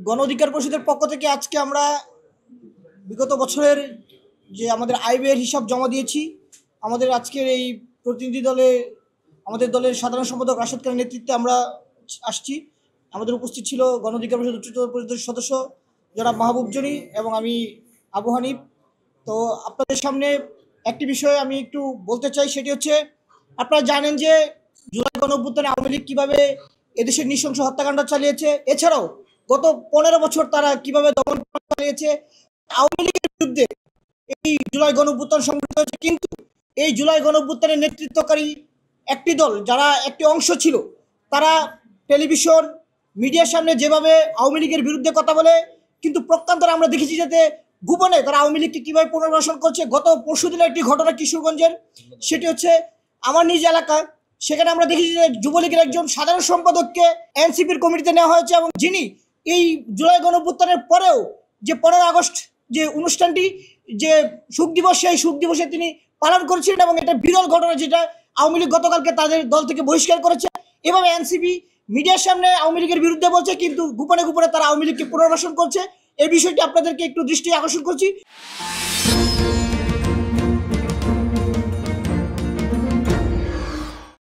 গণ অধিকার পরিষদের পক্ষ থেকে আজকে আমরা বিগত বছরের যে আমাদের আয় ব্যয়ের হিসাব জমা দিয়েছি। আমাদের আজকের এই প্রতিনিধি দলে আমাদের দলের সাধারণ সম্পাদক রাশেদ খানের নেতৃত্বে আমরা আসছি। আমাদের উপস্থিত ছিল গণ অধিকার পরিষদ উচ্চতর পরিষদের সদস্য জনাব মাহবুব জনি এবং আমি আবু হানিফ। তো আপনাদের সামনে একটি বিষয় আমি একটু বলতে চাই, সেটি হচ্ছে আপনারা জানেন যে জুলাই গণ অভ্যুত্থানে আওয়ামী লীগ কীভাবে এদেশের নৃশংস হত্যাকাণ্ড চালিয়েছে, এছাড়াও গত 15 বছর তারা কিভাবে দমন চালিয়েছে। আওয়ামী লীগের বিরুদ্ধে এই জুলাই গণ অভ্যুত্থান সংঘটিত হয়েছে, কিন্তু এই জুলাই গণ অভ্যুত্থানের নেতৃত্বকারী একটি দল যারা একটি অংশ ছিল, তারা টেলিভিশন মিডিয়ার সামনে যেভাবে আওয়ামী লীগের বিরুদ্ধে কথা বলে, কিন্তু প্রত্যন্তরে আমরা দেখেছি যাতে গোপনে তারা আওয়ামী লীগকে কীভাবে পুনর্বাসন করছে। গত পরশু দিনের একটি ঘটনা কিশোরগঞ্জের, সেটি হচ্ছে আমার নিজ এলাকা। সেখানে আমরা দেখেছি যে যুবলীগের একজন সাধারণ সম্পাদককে এনসিপির কমিটিতে নেওয়া হয়েছে, এবং যিনি এই জুলাই গণ অভ্যুত্থানের পরেও যে 15 আগস্ট যে অনুষ্ঠানটি, যে শোক দিবস, সেই শোক দিবসে তিনি পালন করেছিলেন, এবং এটা বিরল ঘটনা যেটা আওয়ামী লীগ গতকালকে তাদের দল থেকে বহিষ্কার করেছে। এভাবে এনসিপি মিডিয়ার সামনে আওয়ামী লীগের বিরুদ্ধে বলছে, কিন্তু গোপনে গোপনে তারা আওয়ামী লীগকে পুনর্বাসন করছে। এই বিষয়টি আপনাদেরকে একটু দৃষ্টি আকর্ষণ করছি।